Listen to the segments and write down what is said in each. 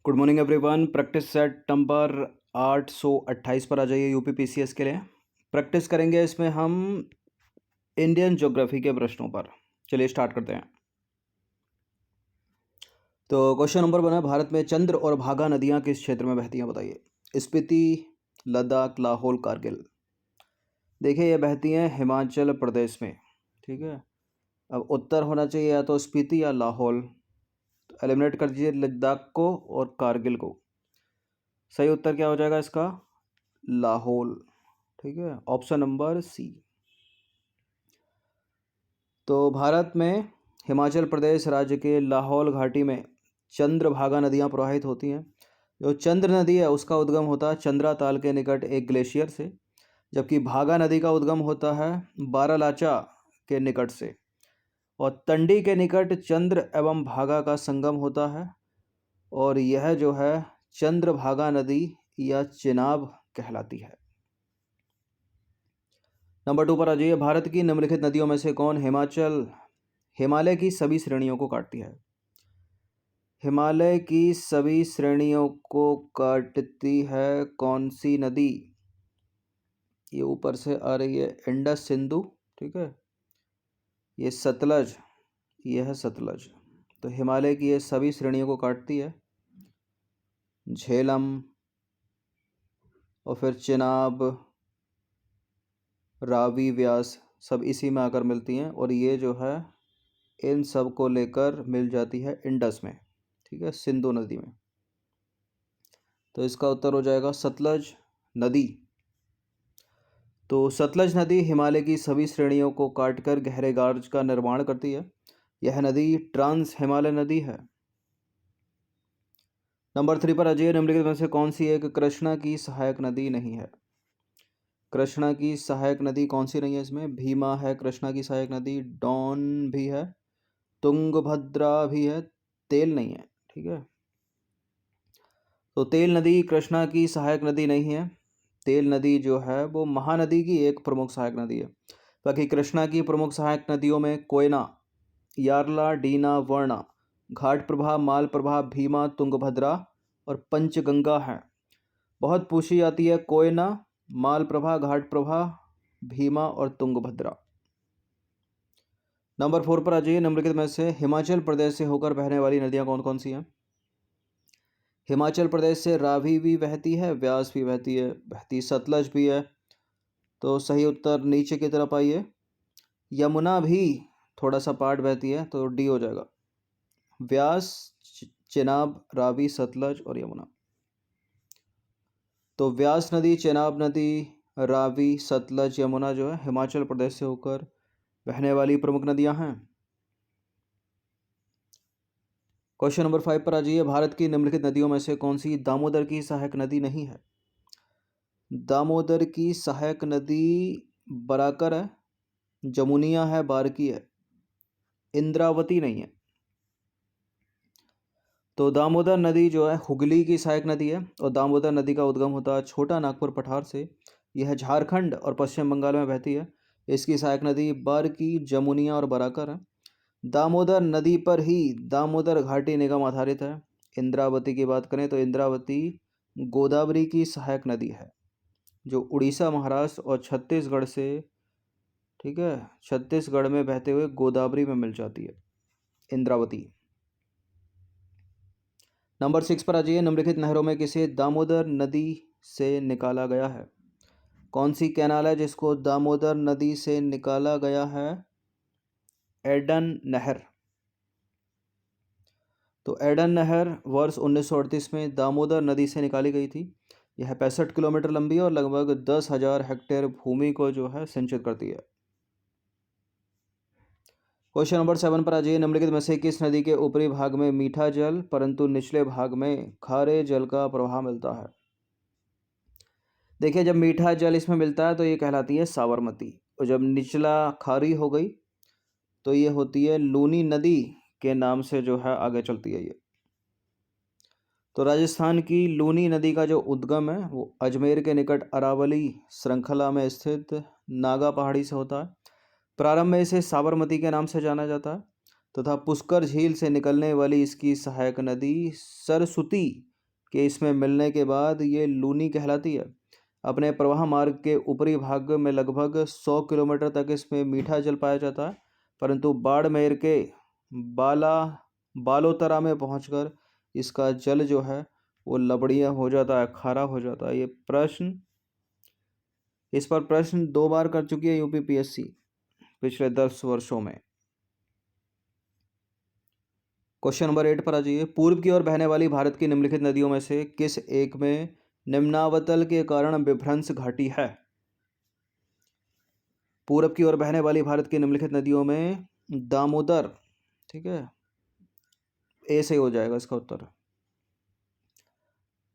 Good morning everyone. Practice set number 828 पर आ जाइए UP PCS के लिए। प्रैक्टिस करेंगे इसमें हम इंडियन ज्योग्राफी के प्रश्नों पर। चलिए स्टार्ट करते हैं। तो क्वेश्चन नंबर 1 है, भारत में चंद्र और भागा नदियां किस क्षेत्र में बहती हैं बताइए। स्पीति, लद्दाख, लाहौल, कारगिल। देखिए ये बहती हैं हिमाचल प्रदेश में। ठीक है, अब उत्तर होना चाहिए या तो स्पीति या लाहौल। तो एलिमिनेट कर दीजिए लद्दाख को और कारगिल को। सही उत्तर क्या हो जाएगा इसका? लाहौल। ठीक है, ऑप्शन नंबर सी। तो भारत में हिमाचल प्रदेश राज्य के लाहौल घाटी में चंद्रभागा नदियां प्रवाहित होती हैं। जो चंद्र नदी है उसका उद्गम होता है चंद्रा ताल के निकट एक ग्लेशियर से, जबकि भागा नदी का उद्गम होता है बारालाचा के निकट से, और तंडी के निकट चंद्र एवं भागा का संगम होता है, और यह जो है चंद्रभागा नदी या चिनाब कहलाती है। नंबर 2 पर आ जाइए। भारत की निम्नलिखित नदियों में से कौन हिमालय की सभी श्रेणियों को काटती है? हिमालय की सभी श्रेणियों को काटती है कौन सी नदी? ये ऊपर से आ रही है इंडस सिंधु। ठीक है, ये सतलज, ये है सतलज। तो हिमालय की ये सभी श्रेणियों को काटती है। झेलम और फिर चिनाब, रावी, व्यास सब इसी में आकर मिलती हैं, और ये जो है इन सब को लेकर मिल जाती है इंडस में। ठीक है, सिंधु नदी में। तो इसका उत्तर हो जाएगा सतलज नदी। तो सतलज नदी हिमालय की सभी श्रेणियों को काटकर गहरे गार्ज का निर्माण करती है। यह नदी ट्रांस हिमालय नदी है। नंबर 3 पर अजय निम्नलिखित में से कौन सी एक कृष्णा की सहायक नदी नहीं है? कृष्णा की सहायक नदी कौन सी नहीं है इसमें? भीमा है कृष्णा की सहायक नदी, डॉन भी है, तुंगभद्रा भी है, तेल नहीं है। ठीक है, तो तेल नदी कृष्णा की सहायक नदी नहीं है। तेल नदी जो है वो महानदी की एक प्रमुख सहायक नदी है। बाकी कृष्णा की प्रमुख सहायक नदियों में कोयना, यार्ला, डीना, वर्णा, घाट प्रभा, माल प्रभा, भीमा, तुंगभद्रा और पंचगंगा है। बहुत पूछी जाती है कोयना, माल प्रभा, घाट प्रभा, भीमा और तुंगभद्रा। नंबर 4 पर आ जाइए। निम्नलिखित में से हिमाचल प्रदेश से होकर बहने वाली नदियां कौन कौन सी हैं? हिमाचल प्रदेश से रावी भी बहती है, व्यास भी बहती सतलज भी है। तो सही उत्तर नीचे की तरफ आइए। यमुना भी थोड़ा सा पार्ट बहती है, तो डी हो जाएगा। व्यास, चिनाब, रावी, सतलज और यमुना। तो व्यास नदी, चिनाब नदी, रावी, सतलज, यमुना जो है हिमाचल प्रदेश से होकर बहने वाली प्रमुख नदियां हैं। क्वेश्चन नंबर 5 पर आ जाइए। भारत की निम्नलिखित नदियों में से कौन सी दामोदर की सहायक नदी नहीं है? दामोदर की सहायक नदी बराकर है, जमुनिया है, बारकी है, इंद्रावती नहीं है। तो दामोदर नदी जो है हुगली की सहायक नदी है, और दामोदर नदी का उद्गम होता है छोटा नागपुर पठार से। यह झारखंड और पश्चिम बंगाल में बहती है। इसकी सहायक नदी बारकी, जमुनिया और बराकर है। दामोदर नदी पर ही दामोदर घाटी निगम आधारित है। इंद्रावती की बात करें तो इंद्रावती गोदावरी की सहायक नदी है, जो उड़ीसा, महाराष्ट्र और छत्तीसगढ़ से, ठीक है, छत्तीसगढ़ में बहते हुए गोदावरी में मिल जाती है इंद्रावती। नंबर 6 पर आ जाइए। निम्नलिखित नहरों में किसे दामोदर नदी से निकाला गया है? कौन सी कैनाल है जिसको दामोदर नदी से निकाला गया है? एडन नहर। तो एडन नहर वर्ष 1938 में दामोदर नदी से निकाली गई थी। यह 65 किलोमीटर लंबी है और लगभग 10,000 हेक्टेयर भूमि को जो है सिंचित करती है। क्वेश्चन नंबर 7 पर आ जाइए। निम्नलिखित में से किस नदी के ऊपरी भाग में मीठा जल परंतु निचले भाग में खारे जल का प्रवाह मिलता है? देखिए, जब मीठा जल इसमें मिलता है तो ये कहलाती है साबरमती, और जब निचला खारी हो गई तो ये होती है लूनी नदी के नाम से जो है आगे चलती है ये। तो राजस्थान की लूनी नदी का जो उद्गम है वो अजमेर के निकट अरावली श्रृंखला में स्थित नागा पहाड़ी से होता है। प्रारंभ में इसे साबरमती के नाम से जाना जाता है तथा पुष्कर झील से निकलने वाली इसकी सहायक नदी सरस्वती कि इसमें मिलने के बाद ये लूनी कहलाती है। अपने प्रवाह मार्ग के ऊपरी भाग में लगभग 100 किलोमीटर तक इसमें मीठा जल पाया जाता है, परंतु बाड़मेर के बाला बालोतरा में पहुंचकर इसका जल जो है वो लबड़िया हो जाता है, खारा हो जाता है। इस पर प्रश्न 2 बार कर चुकी है यूपीपीएससी पिछले 10 वर्षों में। क्वेश्चन नंबर 8 पर आ जाइए। पूर्व की ओर बहने वाली भारत की निम्नलिखित नदियों में से किस एक में निम्नावतल के कारण विभ्रंश घाटी है? पूर्व की ओर बहने वाली भारत की निम्नलिखित नदियों में दामोदर, ठीक है, ए से हो जाएगा इसका उत्तर।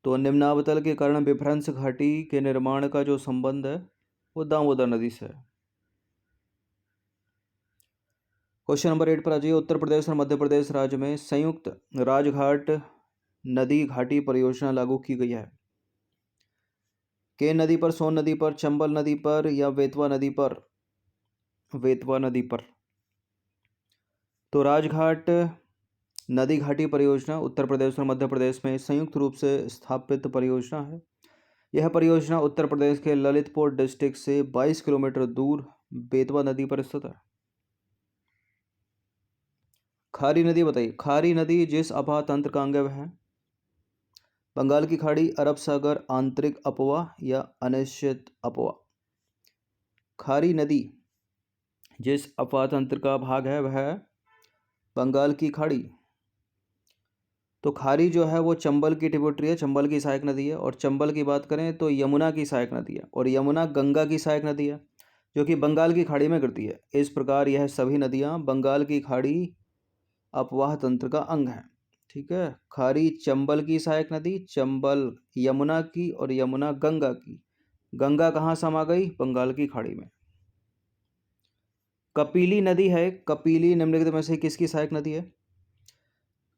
तो निम्नावतल के कारण विभ्रंश घाटी के निर्माण का जो संबंध है वो दामोदर नदी से है। क्वेश्चन नंबर 8 पर आ जाइए। उत्तर प्रदेश और मध्य प्रदेश राज्य में संयुक्त राजघाट नदी घाटी परियोजना लागू की गई है। केन नदी पर, सोन नदी पर, चंबल नदी पर या वेतवा नदी पर? वेतवा नदी पर। तो राजघाट नदी घाटी परियोजना उत्तर प्रदेश और मध्य प्रदेश में संयुक्त रूप से स्थापित परियोजना है। यह परियोजना उत्तर प्रदेश के ललितपुर डिस्ट्रिक्ट से 22 किलोमीटर दूर बेतवा नदी पर स्थित है। खारी नदी बताइए। खारी नदी जिस अपाह तंत्र का अंग है? बंगाल की खाड़ी, अरब सागर, आंतरिक अपवाह या अनिश्चित अपवाह? खारी नदी जिस अपाह तंत्र का भाग है वह बंगाल की खाड़ी। तो खारी जो है वो चंबल की ट्रिब्यूटरी है, चंबल की सहायक नदी है। और चंबल की बात करें तो यमुना की सहायक नदी है, और यमुना गंगा की सहायक नदी है जो कि बंगाल की खाड़ी में गिरती है। इस प्रकार यह सभी नदियां बंगाल की खाड़ी अपवाह तंत्र का अंग हैं। ठीक है, खारी चंबल की सहायक नदी, चंबल यमुना की और यमुना गंगा की। गंगा कहाँ समा गई? बंगाल की खाड़ी में। कपिली नदी है, कपिली निम्नलिखित में से किसकी सहायक नदी है?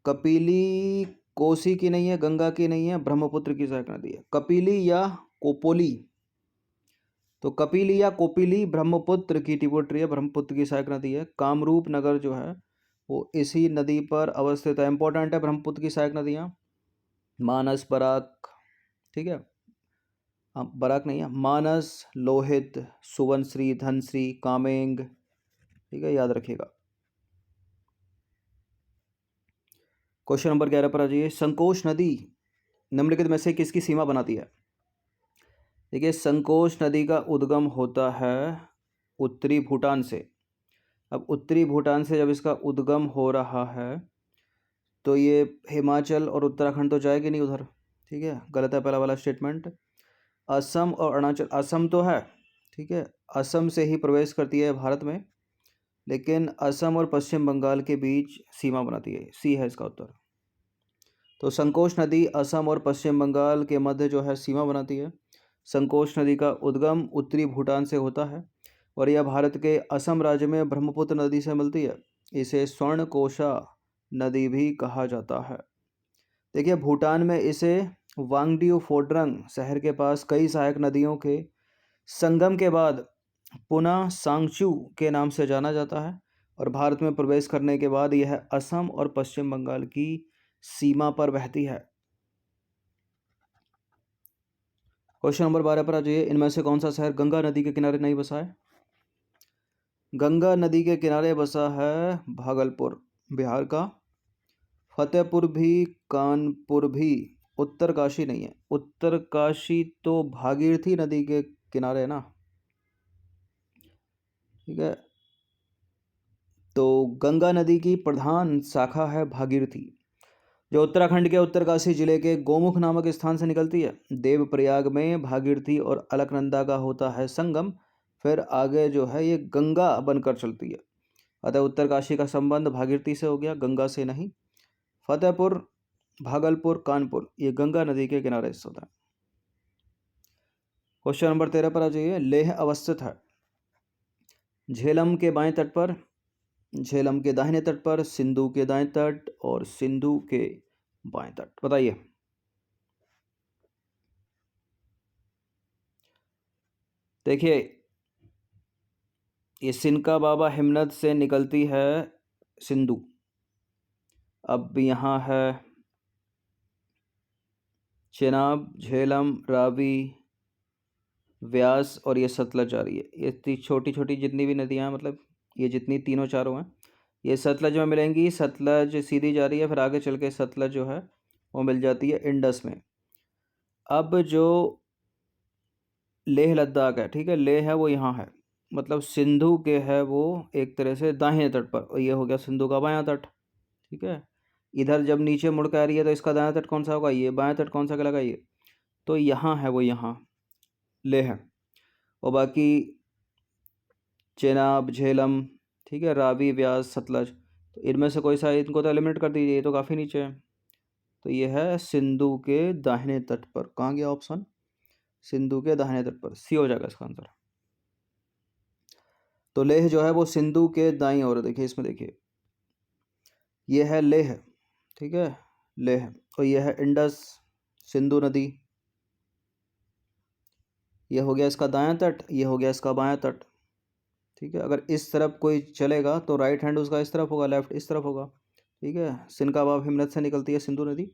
कपिली कोसी की नहीं है, गंगा की नहीं है, ब्रह्मपुत्र की सहायक नदी है। कपिली या कोपोली? तो कपिली या कोपिली ब्रह्मपुत्र की ट्रिब्यूटरी है, ब्रह्मपुत्र की सहायक नदी है। कामरूप नगर जो है वो इसी नदी पर अवस्थित है। इंपॉर्टेंट है ब्रह्मपुत्र की सहायक नदियाँ। मानस, बराक, ठीक है, बराक नहीं है, मानस, लोहित, सुवनश्री, धनश्री, कामेंग, ठीक है, याद रखिएगा। क्वेश्चन नंबर 11 पर आ जाइए। संकोश नदी निम्नलिखित में से किसकी सीमा बनाती है? देखिए, संकोश नदी का उद्गम होता है उत्तरी भूटान से। अब उत्तरी भूटान से जब इसका उद्गम हो रहा है तो ये हिमाचल और उत्तराखंड तो जाएगी नहीं उधर, ठीक है, गलत है पहला वाला स्टेटमेंट। असम और अरुणाचल, असम तो है, ठीक है, असम से ही प्रवेश करती है भारत में, लेकिन असम और पश्चिम बंगाल के बीच सीमा बनाती है। सी है इसका उत्तर। तो संकोश नदी असम और पश्चिम बंगाल के मध्य जो है सीमा बनाती है। संकोश नदी का उद्गम उत्तरी भूटान से होता है और यह भारत के असम राज्य में ब्रह्मपुत्र नदी से मिलती है। इसे स्वर्णकोशा नदी भी कहा जाता है। देखिए, भूटान में इसे वांगडियू फोड्रंग शहर के पास कई सहायक नदियों के संगम के बाद पुनः सांगचू के नाम से जाना जाता है, और भारत में प्रवेश करने के बाद यह असम और पश्चिम बंगाल की सीमा पर बहती है। क्वेश्चन नंबर 12 पर आ जाइए। इनमें से कौन सा शहर गंगा नदी के किनारे नहीं बसा है? गंगा नदी के किनारे बसा है भागलपुर, बिहार का। फतेहपुर भी, कानपुर भी। उत्तरकाशी नहीं है, उत्तरकाशी तो भागीरथी नदी के किनारे है ना, ठीक है। तो गंगा नदी की प्रधान शाखा है भागीरथी, जो उत्तराखंड के उत्तरकाशी जिले के गोमुख नामक स्थान से निकलती है। देवप्रयाग में भागीरथी और अलकनंदा का होता है संगम, फिर आगे जो है ये गंगा बनकर चलती है। अतः उत्तरकाशी का संबंध भागीरथी से हो गया, गंगा से नहीं। फतेहपुर, भागलपुर, कानपुर ये गंगा नदी के किनारे स्थित है। क्वेश्चन नंबर 13 पर आ जाइए। लेह अवस्थित है झेलम के बाएं तट पर, झेलम के दाहिने तट पर, सिंधु के दाएं तट और सिंधु के बाएं तट? बताइए। देखिए, ये सिनका बाबा हिमनद से निकलती है सिंधु। अब यहाँ है चेनाब, झेलम, रावी, व्यास और ये सतलज आ रही है। ये छोटी छोटी जितनी भी नदियाँ हैं, मतलब ये जितनी तीनों चारों हैं, ये सतलज में मिलेंगी। सतलज सीधी जा रही है, फिर आगे चल के सतलज जो है वो मिल जाती है इंडस में। अब जो लेह लद्दाख है, ठीक है, लेह है वो यहाँ है, मतलब सिंधु के है वो एक तरह से दाहिने तट पर, और ये हो गया सिंधु का बायां तट, ठीक है। इधर जब नीचे मुड़ के आ रही है तो इसका दायां तट कौन सा होगा, ये बायां तट कौन सा कहलाएगा, ये तो यहाँ है वो, यहाँ लेह है। और बाकी चेनाब, झेलम, ठीक है, रावी, व्यास, सतलज, तो इनमें से कोई सा इनको तो एलिमिनेट कर दीजिए, ये तो काफ़ी नीचे है। तो ये है सिंधु के दाहिने तट पर। कहाँ गया ऑप्शन, सिंधु के दाहिने तट पर, सी हो जाएगा इसका आंसर। तो लेह जो है वो सिंधु के दाईं ओर, देखिए इसमें देखिए, ये है लेह, ठीक है, लेह, और ये है इंडस, सिंधु नदी, ये हो गया इसका दायां तट, ये हो गया इसका बायां तट, ठीक है। अगर इस तरफ कोई चलेगा तो राइट हैंड उसका इस तरफ होगा, लेफ्ट इस तरफ होगा, ठीक है। सिनकाबाब हिमनद से निकलती है सिंधु नदी,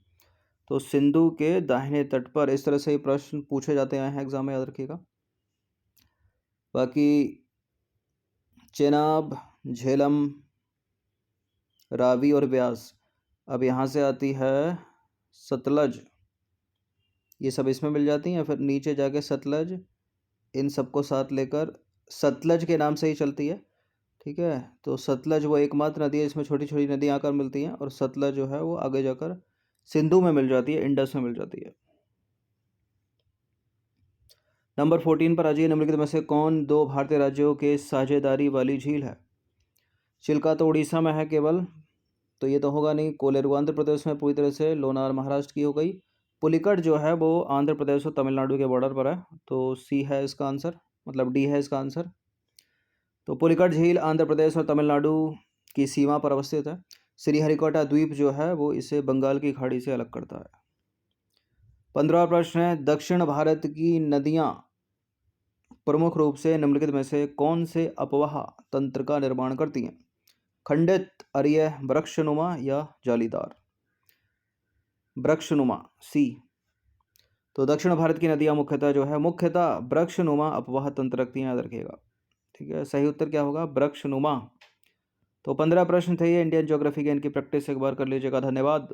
तो सिंधु के दाहिने तट पर। इस तरह से ये प्रश्न पूछे जाते हैं एग्जाम में, याद रखिएगा। बाकी चेनाब, झेलम, रावी और व्यास, अब यहाँ से आती है सतलज, ये सब इसमें मिल जाती हैं, फिर नीचे जाके सतलज, इन सबको साथ लेकर सतलज के नाम से ही चलती है, ठीक है। तो सतलज वो एकमात्र नदी है इसमें छोटी छोटी नदियाँ आकर मिलती हैं, और सतलज जो है वो आगे जाकर सिंधु में मिल जाती है, इंडस में मिल जाती है। नंबर 14 पर आ जाइए। निम्नलिखित में से कौन दो भारतीय राज्यों के साझेदारी वाली झील है। चिल्का तो उड़ीसा में है केवल, तो ये तो होगा नहीं। कोलेरू आंध्र प्रदेश में पूरी तरह से, लोनार महाराष्ट्र की हो गई। पुलिकट जो है वो आंध्र प्रदेश और तमिलनाडु के बॉर्डर पर है, तो सी है इसका आंसर, मतलब डी है इसका आंसर। तो पुलिकट झील आंध्र प्रदेश और तमिलनाडु की सीमा पर अवस्थित है। श्रीहरिकोटा द्वीप जो है वो इसे बंगाल की खाड़ी से अलग करता है। 15वां प्रश्न है, दक्षिण भारत की नदियाँ प्रमुख रूप से निम्नलिखित में से कौन से अपवाह तंत्र का निर्माण करती हैं। खंडित, अरिय, वृक्षनुमा या जालीदार। वृक्षनुमा, सी। तो दक्षिण भारत की नदियाँ मुख्यतः जो है, मुख्यतः वृक्षनुमा अपवाह तंत्र रखती हैं, याद रखिएगा, ठीक है। सही उत्तर क्या होगा, वृक्षनुमा। तो 15 प्रश्न थे ये इंडियन ज्योग्राफी के, इनकी प्रैक्टिस एक बार कर लीजिएगा। धन्यवाद।